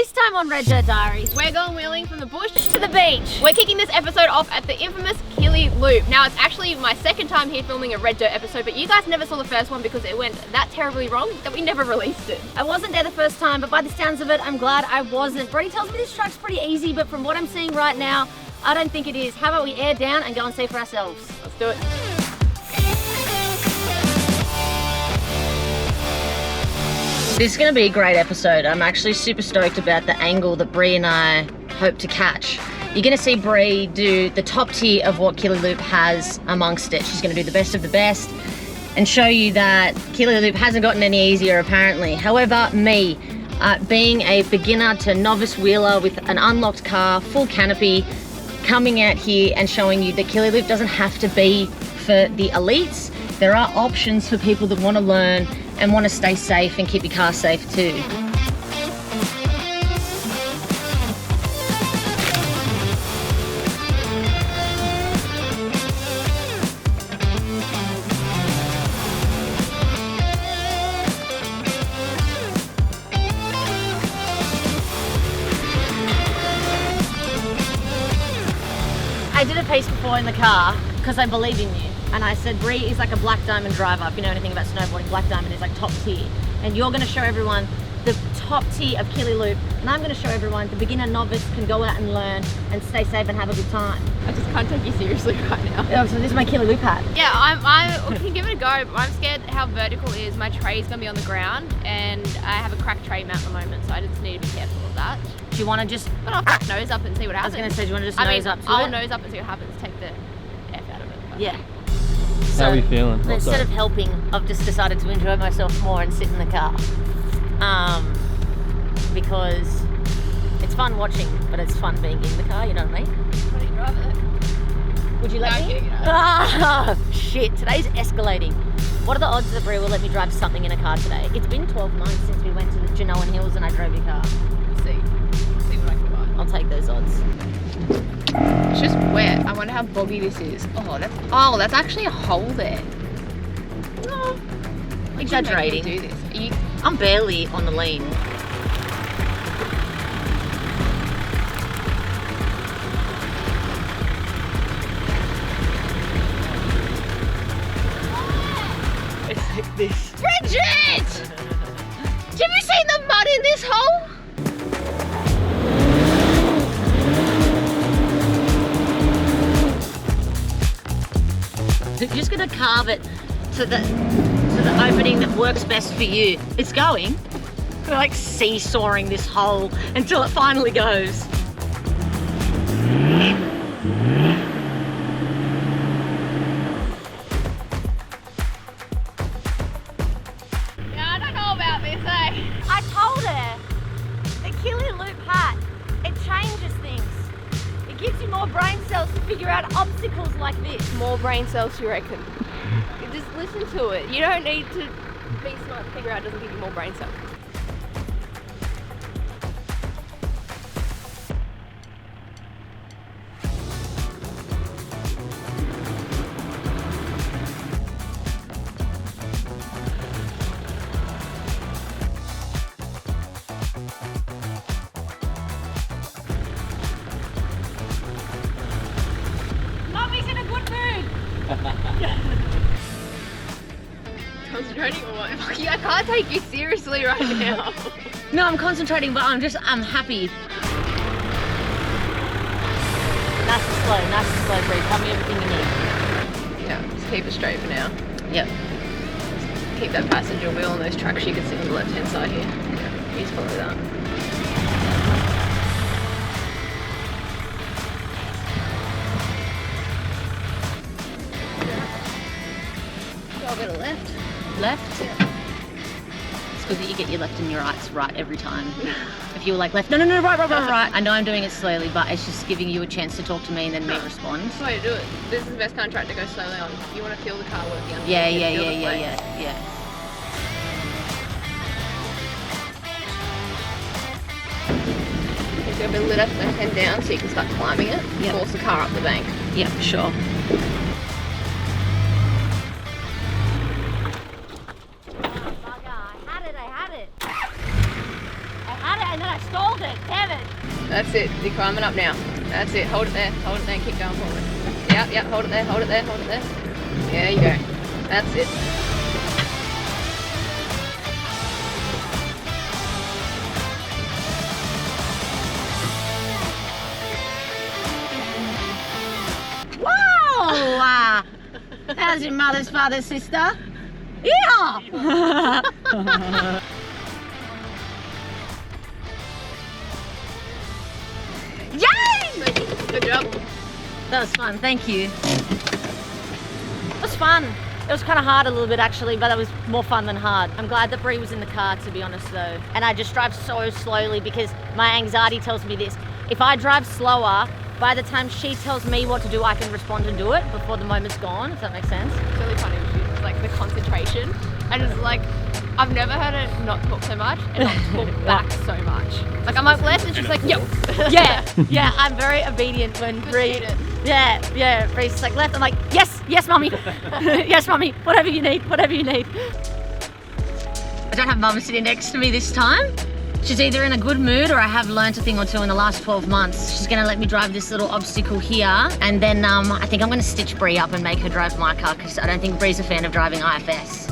This time on Red Dirt Diaries, we're going wheeling from the bush to the beach. We're kicking this episode off at the infamous Killy Loop. Now, it's actually my second time here filming a Red Dirt episode, but you guys never saw the first one because it went that terribly wrong that we never released it. I wasn't there the first time, but by the sounds of it, I'm glad I wasn't. Brody tells me this track's pretty easy, but from what I'm seeing right now, I don't think it is. How about we air down and go and see for ourselves? Let's do it. This is going to be a great episode. I'm actually super stoked about the angle that Bree and I hope to catch. You're going to see Bree do the top tier of what Killy Loop has amongst it. She's going to do the best of the best and show you that Killy Loop hasn't gotten any easier apparently. However, me, being a beginner to novice wheeler with an unlocked car, full canopy, coming out here and showing you that Killy Loop doesn't have to be for the elites. There are options for people that want to learn and want to stay safe and keep your car safe too. I did a piece before in the car because I believe in you. And I said, Bree is like a black diamond driver. If you know anything about snowboarding, black diamond is like top tier. And you're gonna show everyone the top tier of Killy Loop. And I'm gonna show everyone the beginner novice can go out and learn and stay safe and have a good time. I just can't take you seriously right now. Oh, so this is my Killy Loop hat. Yeah, we can give it a go, but I'm scared how vertical it is. My tray is gonna be on the ground and I have a cracked tray mount at the moment, so I just need to be careful of that. Do you wanna just... But I'll nose up and see what happens. I was gonna say, do you wanna just nose up to it? I'll nose up and see what happens, take the F out of it. Yeah. So, how are you feeling? Instead of helping, I've just decided to enjoy myself more and sit in the car. Because it's fun watching, but it's fun being in the car, you know what I mean? Why don't you drive it? Would you let me? Ah, shit, today's escalating. What are the odds that Brie will let me drive something in a car today? It's been 12 months since we went to the Genoan Hills and I drove your car. See what I can buy. I'll take those odds. It's just wet. I wonder how boggy this is. Oh, that's actually a hole there. No, exaggerating. Do this. I'm barely on the lean. It's like this. Bridget! Have you seen the mud in this hole? You're just gonna carve it to the opening that works best for you. It's going. We're like seesawing this hole until it finally goes. Yeah, I don't know about this, eh? I told her the Killy Loop hat, it changes things. It gives you more brain cells to figure out obstacles like this. More brain cells, you reckon? You just listen to it. You don't need to be smart to figure out it doesn't give you more brain cells. Mommy's in a good mood. Concentrating on what? I can't take you seriously right now. No, I'm concentrating, but I'm happy. Nice and slow, Bree. Tell me everything you need. Yeah, just keep it straight for now. Yep. Keep that passenger wheel on those tracks you can see on the left hand side here. Yeah, you just follow that. Go a bit of left. Left? Yeah. It's good that you get your left and your rights right every time. If you were like left, no, right. I know I'm doing it slowly, but it's just giving you a chance to talk to me and then me respond. That's the way to do it. This is the best kind of track to go slowly on. You want to feel the car working on. Yeah. It's going to be lit up left hand down so you can start climbing it. Yep. Force the car up the bank. Yeah, sure. I had it. And then I stalled. hold it, damn it. That's it, you're climbing up now. That's it, hold it there, and keep going forward. Yep, hold it there, hold it there, hold it there. There you go. That's it. Whoa! How's your mother's father's sister? Yeah! Yay! Good job. That was fun, thank you. It was fun. It was kind of hard a little bit actually, but it was more fun than hard. I'm glad that Bree was in the car, to be honest though. And I just drive so slowly because my anxiety tells me this. If I drive slower, by the time she tells me what to do, I can respond and do it before the moment's gone, if that makes sense. It's really funny, she's like the concentration. And it's like, I've never heard her not talk so much and not talk back so much. Like I'm like left and she's like, yo. Yeah, I'm very obedient when Bree. Yeah, Bree's like left, I'm like, yes, mommy. Yes, mommy, whatever you need. I don't have mum sitting next to me this time. She's either in a good mood or I have learnt a thing or two in the last 12 months. She's gonna let me drive this little obstacle here, and then I think I'm gonna stitch Bree up and make her drive my car because I don't think Bree's a fan of driving IFS.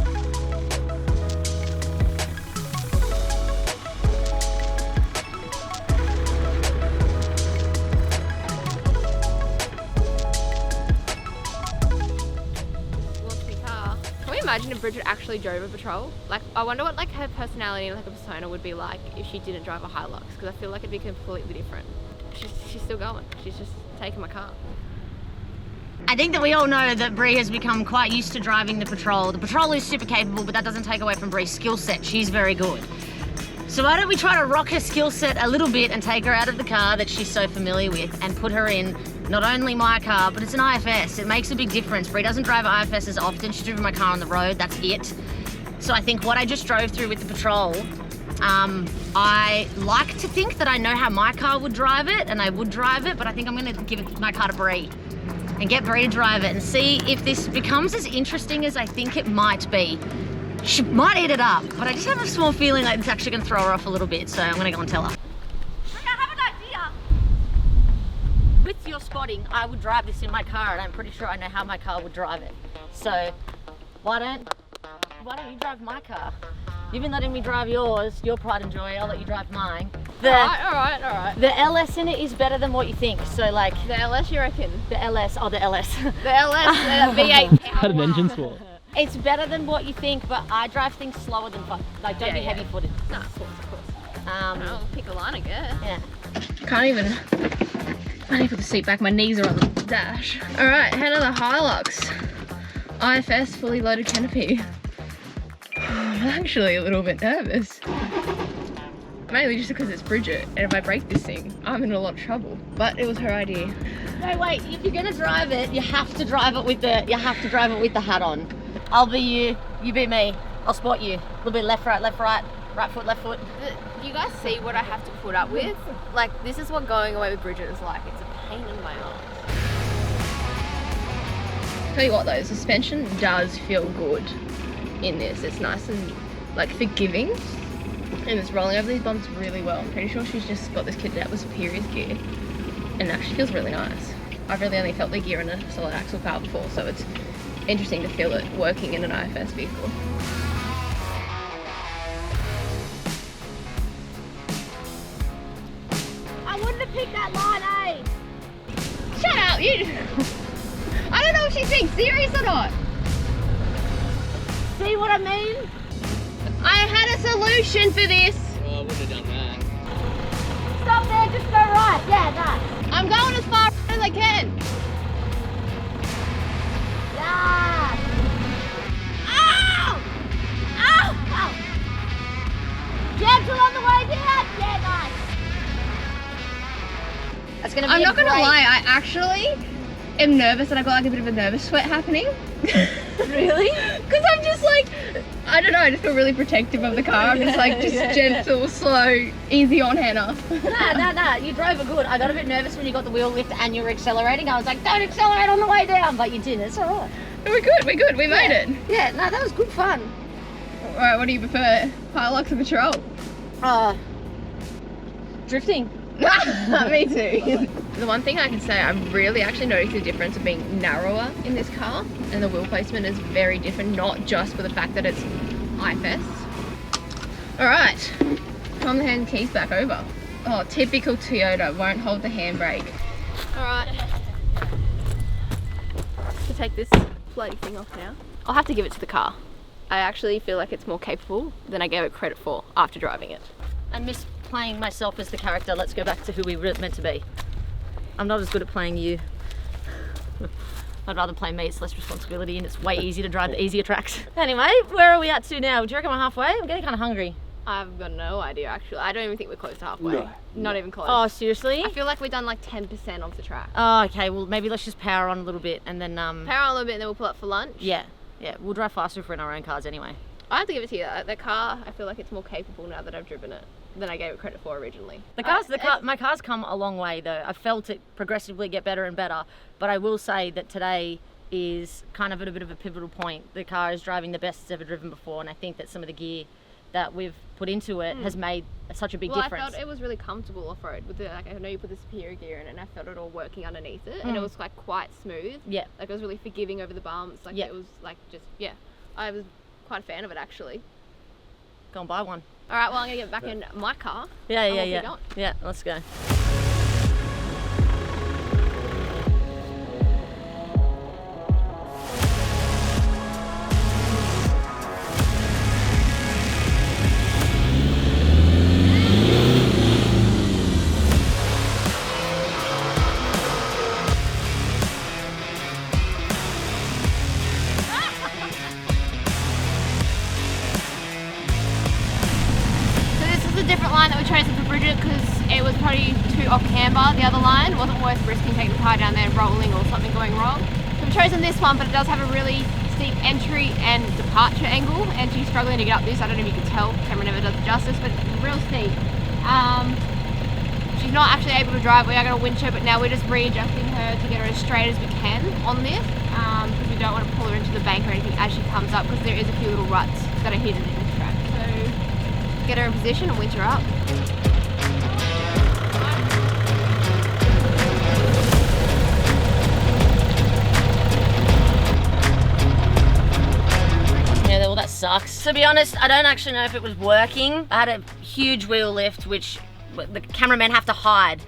Imagine if Bridget actually drove a patrol. Like, I wonder what like her personality and like a persona would be like if she didn't drive a Hilux, because I feel like it'd be completely different. She's still going. She's just taking my car. I think that we all know that Bree has become quite used to driving the patrol. The patrol is super capable, but that doesn't take away from Bree's skill set. She's very good. So why don't we try to rock her skill set a little bit and take her out of the car that she's so familiar with and put her in not only my car, but it's an IFS. It makes a big difference. Bree doesn't drive IFS as often. She's driven my car on the road, that's it. So I think what I just drove through with the patrol, I like to think that I know how my car would drive it, and I would drive it, but I think I'm gonna give my car to Bree and get Bree to drive it and see if this becomes as interesting as I think it might be. She might eat it up, but I just have a small feeling like it's actually gonna throw her off a little bit, so I'm gonna go and tell her. I have an idea. With your spotting, I would drive this in my car, and I'm pretty sure I know how my car would drive it. So why don't you drive my car? You've been letting me drive yours, your pride and joy. I'll let you drive mine. All right. The LS in it is better than what you think. So like the LS, you reckon? The LS. The LS, the V8 power. Had an engine swap. It's better than what you think, but I drive things slower than fun. Like, don't be heavy-footed. No, of course. I'll pick a line, I guess. Yeah. Can't even put the seat back. My knees are on the dash. All right, head of the Hilux. IFS fully loaded canopy. I'm actually a little bit nervous. Mainly just because it's Bridget, and if I break this thing, I'm in a lot of trouble. But it was her idea. No, wait. If you're gonna drive it, you have to drive it with the hat on. I'll be you. You be me. I'll spot you. A little bit left, right, right foot, left foot. Do you guys see what I have to put up with? Like, this is what going away with Bridget is like. It's a pain in my arse. Tell you what though, suspension does feel good in this. It's nice and like forgiving, and it's rolling over these bumps really well. I'm pretty sure she's just got this kitted out with Superior's gear, and it actually feels really nice. I've really only felt the gear in a solid axle car before, so it's interesting to feel it working in an IFS vehicle. I wouldn't have picked that line, Shut up, you! I don't know if she's being serious or not. See what I mean? I had a solution for this. Well, I wouldn't have done that. Stop there, just go right. Yeah, nice. I'm going as far as I can. Yeah. Ow! Ow! Ow! Gentle on the way down. Yeah, nice. That's gonna be I'm not gonna great. lie, I actually am nervous, and I got like a bit of a nervous sweat happening. Really? Because I'm just like, I don't know, I just feel really protective of the car. I'm just like, gentle, slow, easy on Hannah. Nah, you drove it good. I got a bit nervous when you got the wheel lift and you were accelerating. I was like, don't accelerate on the way down, but you did. It's all right. We're good, we made it. Yeah, no, that was good fun. Alright, what do you prefer? Hilux or Patrol? drifting. Me too. The one thing I can say, I really actually noticed the difference of being narrower in this car, and the wheel placement is very different, not just for the fact that it's IFS. Alright, come hand keys back over. Oh, typical Toyota, won't hold the handbrake. Alright, to take this bloody thing off now. I'll have to give it to the car. I actually feel like it's more capable than I gave it credit for after driving it. I miss playing myself as the character. Let's go back to who we were meant to be. I'm not as good at playing you. I'd rather play me, it's less responsibility and it's way easier to drive the easier tracks. Anyway, where are we at to now? Do you reckon we're halfway? I'm getting kind of hungry. I've got no idea actually. I don't even think we're close to halfway. No. Not even close. Oh, seriously? I feel like we've done like 10% of the track. Oh, okay, well maybe let's just power on a little bit and then Power on a little bit and then we'll pull up for lunch. Yeah, we'll drive faster if we're in our own cars anyway. I have to give it to you. The car, I feel like it's more capable now that I've driven it than I gave it credit for originally. My car's come a long way though. I felt it progressively get better and better, but I will say that today is kind of at a bit of a pivotal point. The car is driving the best it's ever driven before, and I think that some of the gear that we've put into it has made such a big difference. I felt it was really comfortable off-road with the, like, I know you put the superior gear in it and I felt it all working underneath it and it was like quite smooth. Yeah. Like it was really forgiving over the bumps. Like it was like just, I was quite a fan of it actually. Go and buy one. All right, well I'm gonna get back in my car. Yeah, let's go. Line that we chose for Bridget because it was probably too off camber. The other line wasn't worth risking taking the car down there and rolling or something going wrong. So we've chosen this one, but it does have a really steep entry and departure angle, and she's struggling to get up this. I don't know if you can tell, camera never does it justice, but it's real steep. She's not actually able to drive. We are going to winch her, but now we're just readjusting her to get her as straight as we can on this because we don't want to pull her into the bank or anything as she comes up because there is a few little ruts that are hidden in the track. So get her in position and winch her up. Yeah, well that sucks. To be honest, I don't actually know if it was working. I had a huge wheel lift, which the cameramen have to hide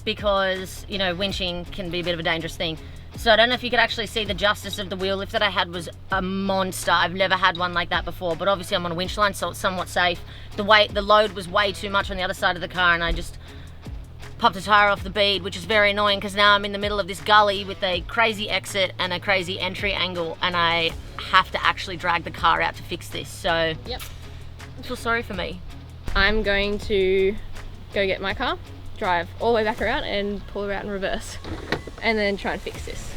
because, you know, winching can be a bit of a dangerous thing. So I don't know if you could actually see the justice of the wheel lift that I had was a monster. I've never had one like that before, but obviously I'm on a winch line, so it's somewhat safe. The load was way too much on the other side of the car and I just popped a tire off the bead, which is very annoying because now I'm in the middle of this gully with a crazy exit and a crazy entry angle and I have to actually drag the car out to fix this. So yep. I feel sorry for me. I'm going to go get my car, drive all the way back around and pull her out in reverse and then try and fix this.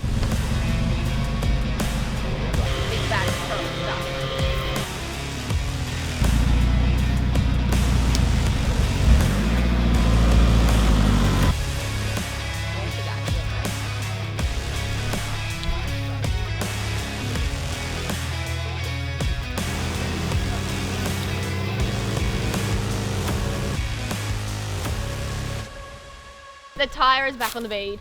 Big bad stuff. The tyre is back on the bead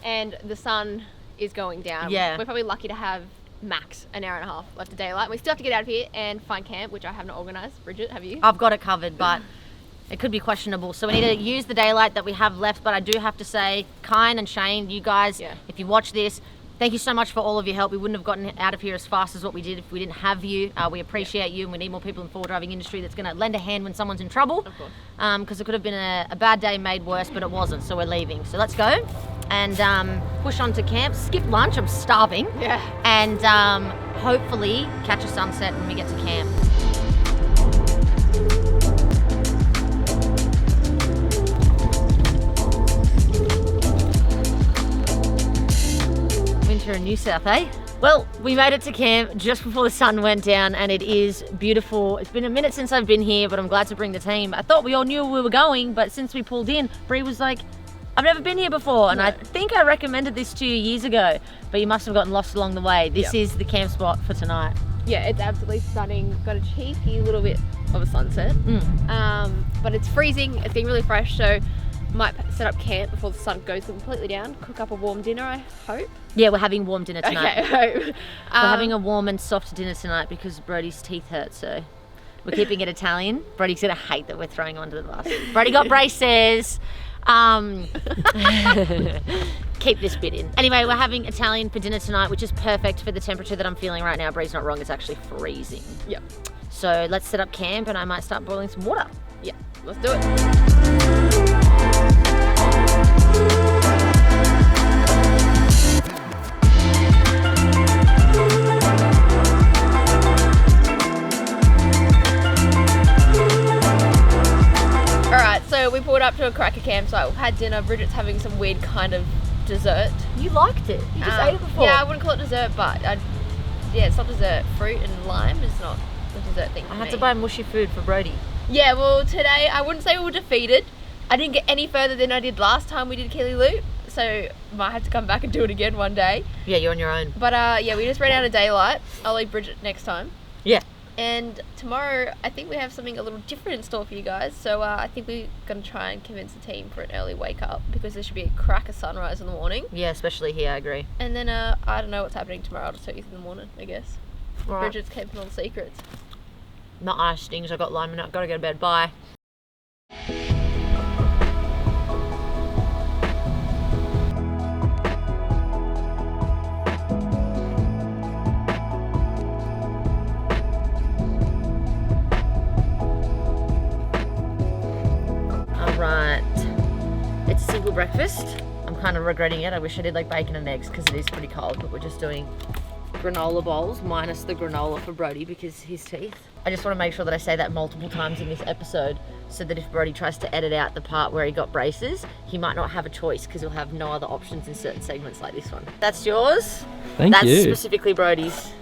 and the sun is going down. Yeah. We're probably lucky to have max an hour and a half left of daylight. We still have to get out of here and find camp, which I have not organised. Bridget, have you? I've got it covered, but it could be questionable. So we need to use the daylight that we have left, but I do have to say, Kyan and Shane, you guys, if you watch this, thank you so much for all of your help. We wouldn't have gotten out of here as fast as what we did if we didn't have you. We appreciate you and we need more people in the forward driving industry that's going to lend a hand when someone's in trouble. Of course. Because it could have been a bad day made worse, but it wasn't, so we're leaving. So let's go and push on to camp, skip lunch, I'm starving. Yeah. And hopefully catch a sunset when we get to camp. Winter in New South, eh? Well, we made it to camp just before the sun went down and it is beautiful. It's been a minute since I've been here, but I'm glad to bring the team. I thought we all knew where we were going, but since we pulled in, Bree was like, I've never been here before. And I think I recommended this to you years ago, but you must have gotten lost along the way. This is the camp spot for tonight. yeah, it's absolutely stunning. Got a cheeky little bit of a sunset, but it's freezing. It's getting really fresh, so might set up camp before the sun goes completely down. Cook up a warm dinner, I hope. Yeah, we're having warm dinner tonight. Okay, I hope. We're having a warm and soft dinner tonight because Brody's teeth hurt, so we're keeping it Italian. Brody's gonna hate that we're throwing him under the bus. Brody got braces. Keep this bit in. Anyway, we're having Italian for dinner tonight, which is perfect for the temperature that I'm feeling right now. Brody's not wrong, it's actually freezing. Yep. So let's set up camp and I might start boiling some water. Yeah, let's do it. Alright, so we pulled up to a cracker campsite. We've had dinner. Bridget's having some weird kind of dessert. You liked it. You just ate it before. Yeah, I wouldn't call it dessert, but yeah, it's not dessert. Fruit and lime is not the dessert thing for I me. had to buy mushy food for Brody. Yeah, well, today I wouldn't say we were defeated. I didn't get any further than I did last time we did Killy Loop, so might have to come back and do it again one day. Yeah, you're on your own. But yeah, we just ran out of daylight. I'll leave Bridget next time. Yeah. And tomorrow, I think we have something a little different in store for you guys. So I think we're going to try and convince the team for an early wake up because there should be a cracker sunrise in the morning. Yeah, especially here, I agree. And then I don't know what's happening tomorrow. I'll just tell you in the morning, I guess. Right. Bridget's keeping all the secrets. My eye stings, I got lime and gotta go to bed. Bye. Alright. It's a simple breakfast. I'm kind of regretting it. I wish I did like bacon and eggs because it is pretty cold, but we're just doing granola bowls minus the granola for Brody because his teeth. I just want to make sure that I say that multiple times in this episode so that if Brody tries to edit out the part where he got braces, he might not have a choice because he'll have no other options in certain segments like this one. That's yours. Thank you. That's specifically Brody's.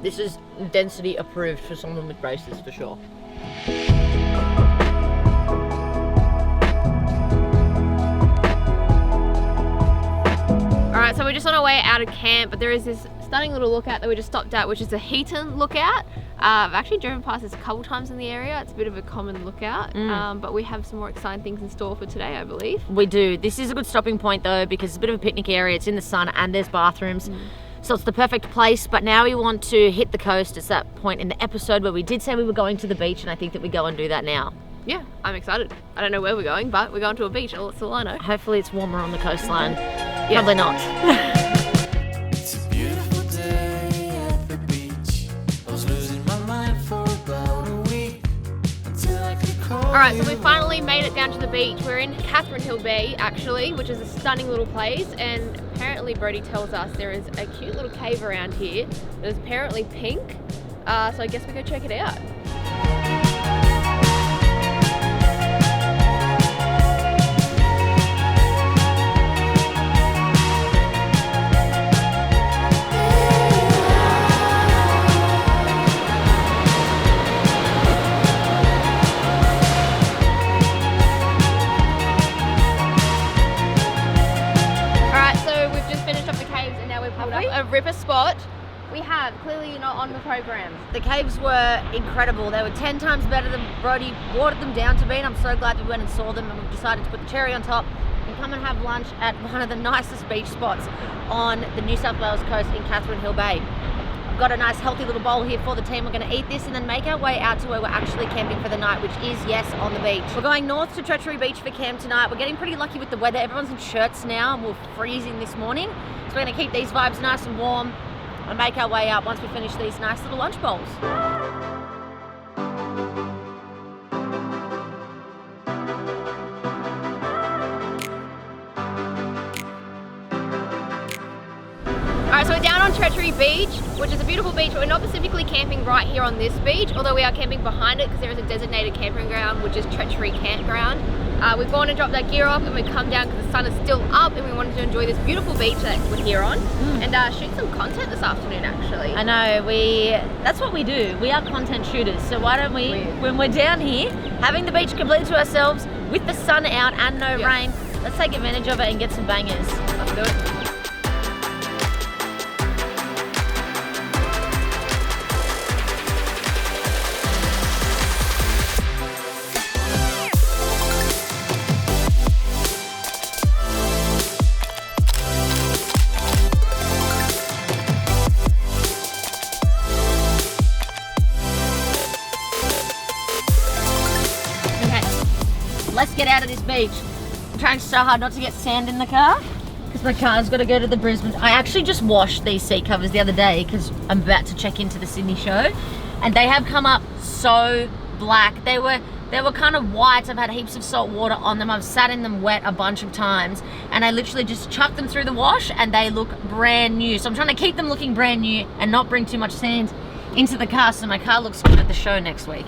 This is density approved for someone with braces for sure. Alright, so we're just on our way out of camp, but there is this stunning little lookout that we just stopped at, which is the Heaton lookout. I've actually driven past this a couple times in the area. It's a bit of a common lookout, but we have some more exciting things in store for today, I believe. We do. This is a good stopping point though because it's a bit of a picnic area. It's in the sun and there's bathrooms. So it's the perfect place, but now we want to hit the coast. It's that point in the episode where we did say we were going to the beach and I think that we go and do that now. Yeah, I'm excited. I don't know where we're going, but we're going to a beach. That's all I know. Hopefully it's warmer on the coastline. Probably not. It's a beautiful day at the beach. I was losing my mind for about a week until I could call. Alright, so we finally made it down to the beach. We're in Catherine Hill Bay, actually, which is a stunning little place. And apparently Brody tells us there is a cute little cave around here that is apparently pink. So I guess we go check it out. A ripper spot. We have. Clearly you're not on the program. The caves were incredible. They were 10 times better than Brody watered them down to be, and I'm so glad we went and saw them and we decided to put the cherry on top and come and have lunch at one of the nicest beach spots on the New South Wales coast in Catherine Hill Bay. I've got a nice healthy little bowl here for the team. We're going to eat this and then make our way out to where we're actually camping for the night, which is, yes, on the beach. We're going north to Treachery Beach for camp tonight. We're getting pretty lucky with the weather. Everyone's in shirts now and we're freezing this morning. So we're going to keep these vibes nice and warm and make our way up once we finish these nice little lunch bowls. Alright, so we're down on Treachery Beach, which is a beautiful beach, but we're not specifically camping right here on this beach, although we are camping behind it because there is a designated camping ground, which is Treachery Campground. We've gone and dropped that gear off and we've come down because the sun is still up and we wanted to enjoy this beautiful beach that we're here on and shoot some content this afternoon, actually. I know, that's what we do. We are content shooters, so why don't we, when we're down here, having the beach completely to ourselves, with the sun out and no rain, let's take advantage of it and get some bangers. Let's do it. beach. I'm trying so hard not to get sand in the car because my car's got to go to the Brisbane. I actually just washed these seat covers the other day because I'm about to check into the Sydney show, and they have come up so black. They were kind of white. I've had heaps of salt water on them. I've sat in them wet a bunch of times, and I literally just chucked them through the wash and they look brand new. So I'm trying to keep them looking brand new and not bring too much sand into the car so my car looks good at the show next week.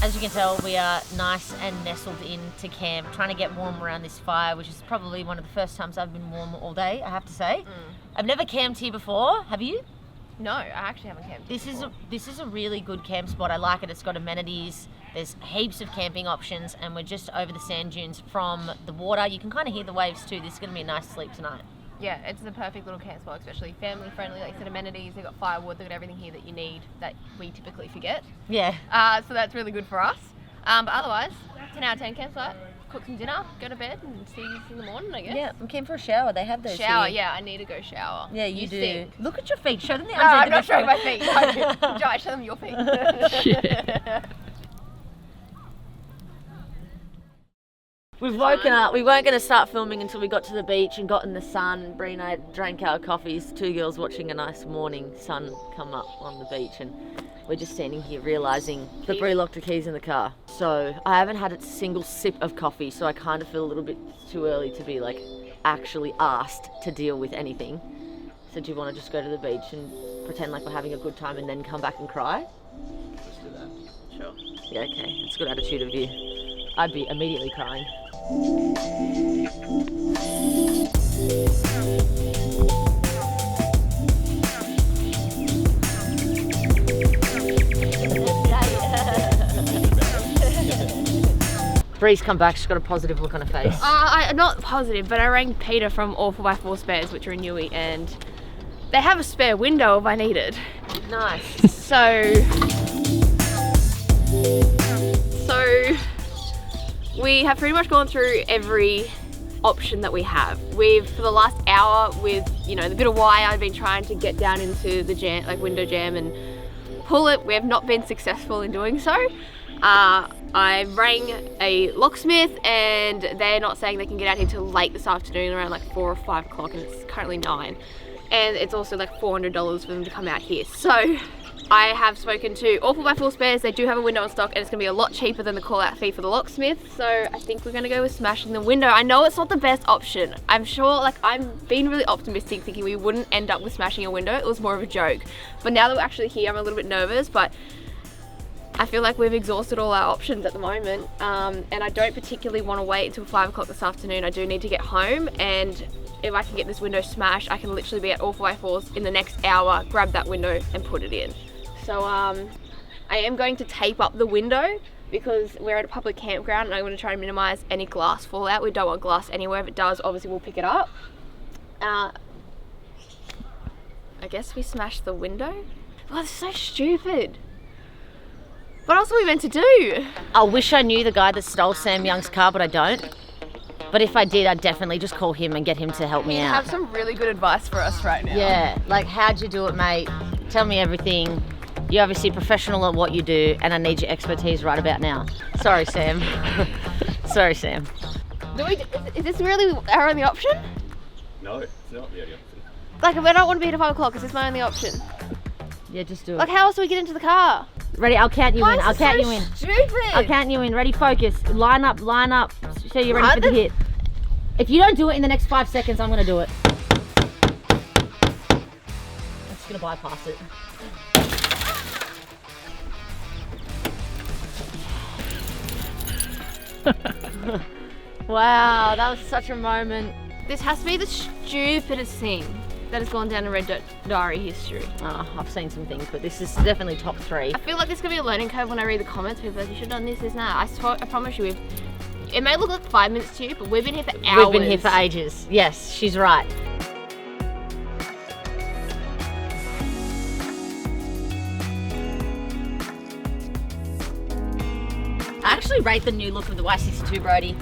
As you can tell, we are nice and nestled into camp, trying to get warm around this fire, which is probably one of the first times I've been warm all day, I have to say. I've never camped here before, have you? No, I actually haven't camped. This is a really good camp spot. I like it. It's got amenities. There's heaps of camping options, and we're just over the sand dunes from the water. You can kind of hear the waves too. This is going to be a nice sleep tonight. Yeah, it's the perfect little camp spot, especially family friendly. Like you said, amenities. They've got firewood. They've got everything here that you need that we typically forget. Yeah. So that's really good for us. But otherwise, 10 out of 10 campsite. Cook some dinner, go to bed, and see you in the morning, I guess. Yeah, I'm keen for a shower. They have those Shower, here. yeah, I need to go shower. Yeah, you do. Stink. Look at your feet. Show them the No, I'm not underneath. showing my feet. No, Jai, show them your feet. We've woken up. We weren't going to start filming until we got to the beach and got in the sun. Bree and I drank our coffees. Two girls watching a nice morning sun come up on the beach, and we're just standing here realising that Bree locked the keys in the car. So I haven't had a single sip of coffee, so I kind of feel a little bit too early to be like actually asked to deal with anything. So do you want to just go to the beach and pretend like we're having a good time and then come back and cry? Let's do that. Sure. Yeah, okay. That's a good attitude of you. I'd be immediately crying. Bree's come back, she's got a positive look on her face. I'm not positive, but I rang Peter from All 4x4 Spares, which are in Newey, and they have a spare window if I need it. Nice. So we have pretty much gone through every option that we have. For the last hour with, the bit of wire, I've been trying to get down into the jam, like window jam, and pull it. We have not been successful in doing so. I rang a locksmith, and they're not saying they can get out here till late this afternoon, around like 4 or 5 o'clock, and it's currently 9. And it's also like $400 for them to come out here. So I have spoken to All 4x4 Spares. They do have a window in stock, and it's going to be a lot cheaper than the call out fee for the locksmith. So I think we're going to go with smashing the window. I know it's not the best option. I'm sure, I'm being really optimistic, thinking we wouldn't end up with smashing a window. It was more of a joke. But now that we're actually here, I'm a little bit nervous, but I feel like we've exhausted all our options at the moment. And I don't particularly want to wait until 5 o'clock this afternoon. I do need to get home, and if I can get this window smashed, I can literally be at All 4x4s in the next hour, grab that window and put it in. So I am going to tape up the window because we're at a public campground, and I'm going to try and minimize any glass fallout. We don't want glass anywhere. If it does, obviously we'll pick it up. I guess we smashed the window. Oh, that's so stupid. What else are we meant to do? I wish I knew the guy that stole Sam Young's car, but I don't. But if I did, I'd definitely just call him and get him to help me You out. have some really good advice for us right now. Yeah, like how'd you do it, mate? Tell me everything. You're obviously professional at what you do, and I need your expertise right about now. Sorry, Sam. Sorry, Sam. Is this really our only option? No, it's not the only option. Like, if I don't want to be here at 5 o'clock, is this my only option? Yeah, just do it. Like, how else do we get into the car? Ready? I'll count you in. I'll count you in. Stupid. I'll count you in. Ready? Focus. Line up. Line up. So you're ready for the hit. If you don't do it in the next 5 seconds, I'm gonna do it. I'm just gonna bypass it. Wow, that was such a moment. This has to be the stupidest thing that has gone down in Red Diary history. Oh, I've seen some things, but this is definitely top 3. I feel like this could be a learning curve when I read the comments. People are like, you should have done this, and that. I promise you, it may look like 5 minutes to you, but we've been here for hours. We've been here for ages. Yes, she's right. I actually rate the new look of the Y62, Brody.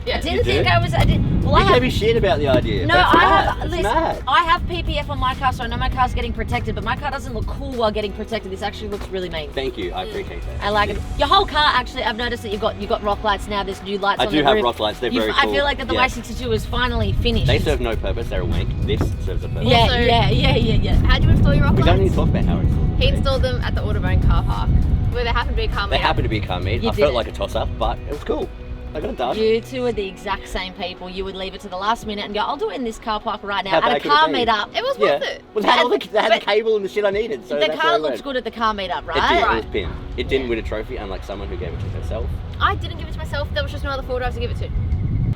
Yeah. I didn't You think do? I did. Well, I You gave have. me shit about the idea. No, That's I mad. have. That's Listen, mad. I have PPF on my car, so I know my car's getting protected. But my car doesn't look cool while getting protected. This actually looks really mean. Thank you. I appreciate that. I like it. Your whole car, actually, I've noticed that you've got rock lights now. There's new lights I on do the have roof. rock lights. They're very cool. I feel like that the Yeah. Y62 is finally finished. They serve no purpose. They're a wank. This serves a purpose. Yeah, Also- yeah. How'd you install your rock We lights? don't need to talk about how it's. He installed them at the Autobahn car park, where they happened to be a car They meetup. happened to be a car meet. You I did felt it. like a toss-up, but it was cool. I got it done. You two are the exact same people. You would leave it to the last minute and go, I'll do it in this car park right now. How At a bad could car it be? meetup. It was Yeah. worth it. Well, they had, they had the But- cable and the shit I needed, so The that's car where I looks went. good at the car meetup, It right? did. It Right. was pinned. It didn't win a trophy, unlike someone who gave it to herself. I didn't give it to myself. There was just no other four drives to give it to.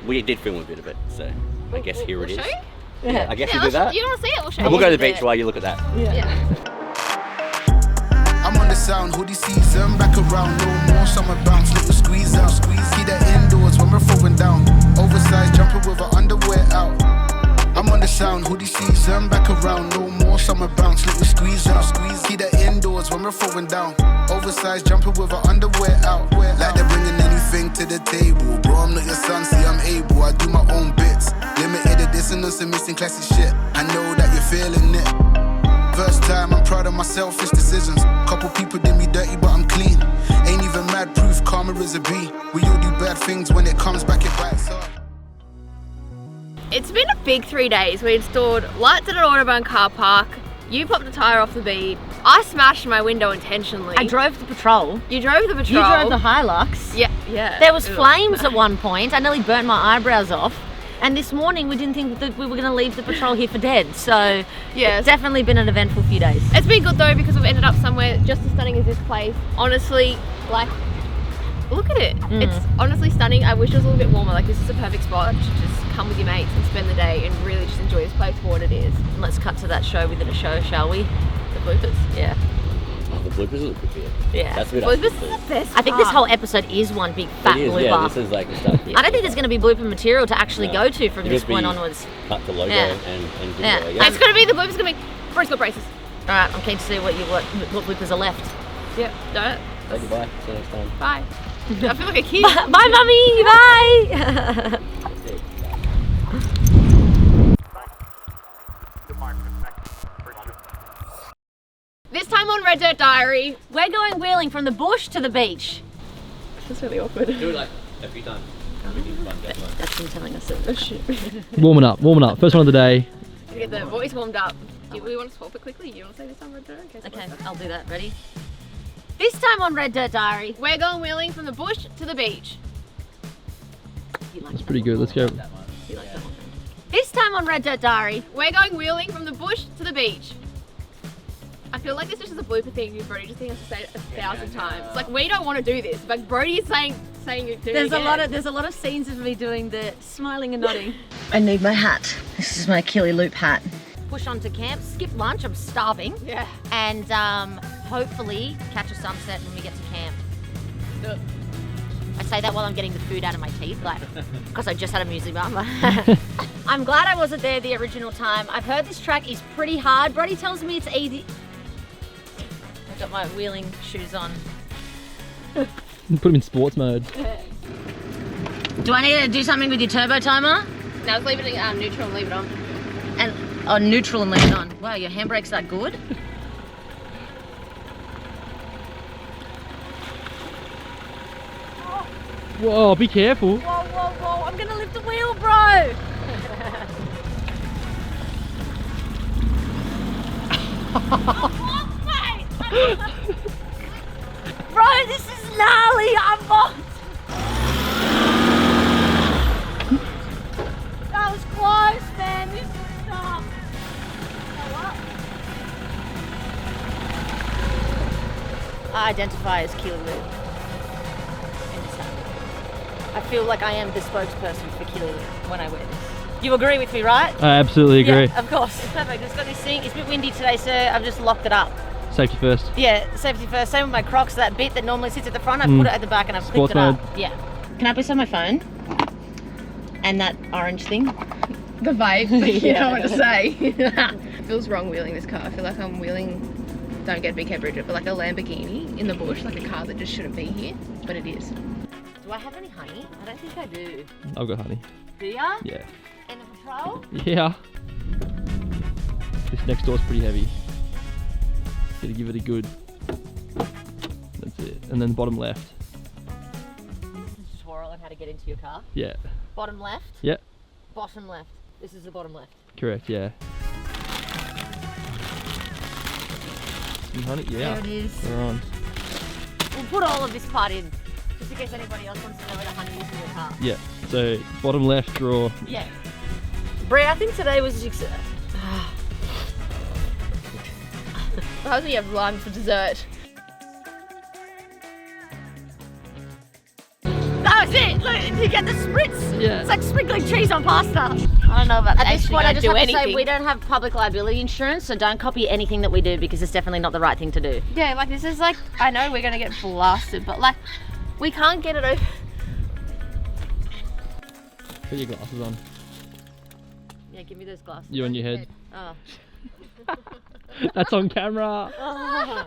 We did film a bit of it, so I guess here it is. We'll show you? Yeah. I guess Yeah, we do that. you want to see it? We'll show And you. we'll go to the Yeah. beach while you look at that. Yeah. I'm on the sound, hoodie season, back around, no more summer bounce, little squeeze out, keep that indoors when we're throwing down, oversized jumper with her underwear out. I'm on the sound, hoodie season, back around, no more summer bounce, little squeeze out, keep that indoors when we're throwing down, oversized jumper with her underwear out. Like they're bringing anything to the table, bro, I'm not your son, see I'm able, I do my own bits, limited edition and some missing classic shit, I know that you're feeling it. First time, I'm proud of my selfish decisions. Couple people did me dirty, but I'm clean. Ain't even mad proof, karma is a B. We all do bad things when it comes back, it bites hard. It's been a big 3 days. We installed lights at an Autobahn car park. You popped a tyre off the bead. I smashed my window intentionally. I drove the patrol. You drove the patrol. You drove the Hilux. Yeah, yeah. There was Ew. flames at one point. I nearly burnt my eyebrows off. And this morning we didn't think that we were going to leave the patrol here for dead. So Yeah. it's definitely been an eventful few days. It's been good though because we've ended up somewhere just as stunning as this place. Honestly, like, look at it. It's honestly stunning. I wish it was a little bit warmer. Like, this is a perfect spot to just come with your mates and spend the day and really just enjoy this place for what it is. Let's cut to that show within a show, shall we? The bloopers. Yeah. Oh, the bloopers look good here. Yeah. That's a bit Bloopers up. is the best I think this part. whole episode is one big fat It is, blooper. yeah, this is like the stuff. I don't think there's going to be blooper material to actually No. go to from It'll this point be onwards. Cut the logo Yeah. and video, Yeah. I guess. It's gonna be the bloopers gonna be Bruce got braces. All right, I'm keen to see what bloopers are left. Yeah. No. Say goodbye. See you next time. Bye. I feel like a kid. Bye, mummy. Bye. This time on Red Dirt Diary. We're going wheeling from the bush to the beach. That's really awkward. Do it like a few times. That's him telling us it. Warming up. First one of the day. Get the voice warmed up. Do we want to swap it quickly? You want to say this on Red Dirt? Okay, I'll do that. Ready? This time on Red Dirt Diary. We're going wheeling from the bush to the beach. You like That's that pretty one? good. Let's go. You like that one? This time on Red Dirt Diary. We're going wheeling from the bush to the beach. I feel like this is just a blooper thing. You Brody just think us to say it 1,000 times. Like, we don't want to do this, but Brody is saying you do There's it a lot of scenes of me doing the smiling and nodding. I need my hat. This is my Killy Loop hat. Push on to camp, skip lunch, I'm starving, Yeah. and hopefully catch a sunset when we get to camp. No. I say that while I'm getting the food out of my teeth, like, because I just had a muesli bar. I'm glad I wasn't there the original time. I've heard this track is pretty hard. Brody tells me it's easy. I've got my wheeling shoes on. Put them in sports mode. Do I need to do something with your turbo timer? Now let's leave it at neutral and leave it on. And neutral and leave it on. Wow, your handbrake's that good? Whoa, be careful. Whoa, whoa, whoa, I'm gonna lift the wheel, bro! Bro, this is gnarly, I'm bonked! That was close, man, this is tough. I identify as Killy Loop. In this hat. I feel like I am the spokesperson for Killy Loop when I wear this. You agree with me, right? I absolutely agree. Yeah, of course. Perfect. It's got this thing. It's a bit windy today, so I've just locked it up. Safety first. Yeah, safety first. Same with my Crocs. That bit that normally sits at the front, I've put it at the back and I've Sports clipped it up. mode. Yeah. Can I please have my phone? And that orange thing? The vape. You know what to Yeah. say. Feels wrong wheeling this car. I feel like I'm wheeling, don't get BK Bridget, but like a Lamborghini in the bush, like a car that just shouldn't be here, but it is. Do Do I have any honey? I don't think I do. I've got honey. Do ya? Yeah. In the patrol? Yeah. This next door's pretty heavy. Gotta give it a good. That's it. And then bottom left. This is a tutorial on how to get into your car. Yeah. Bottom left? Yeah. Bottom left. This is the bottom left. Correct, yeah. Some honey? Yeah. There it is. We're on. We'll put all of this part in, just in case anybody else wants to know where the honey is in your car. Yeah. So bottom left drawer. Yeah. Brie, I think today was How's you have lime for dessert? That's it! Look, you get the spritz! Yeah. It's like sprinkling cheese on pasta. I don't know about At this actually point, I gonna just do have to anything. say we don't have public liability insurance, so don't copy anything that we do because it's definitely not the right thing to do. Yeah, like this is like, I know we're gonna get blasted, but like, we can't get it over. Put your glasses on. Yeah, give me those glasses. You on your head. Oh. That's on camera. Oh.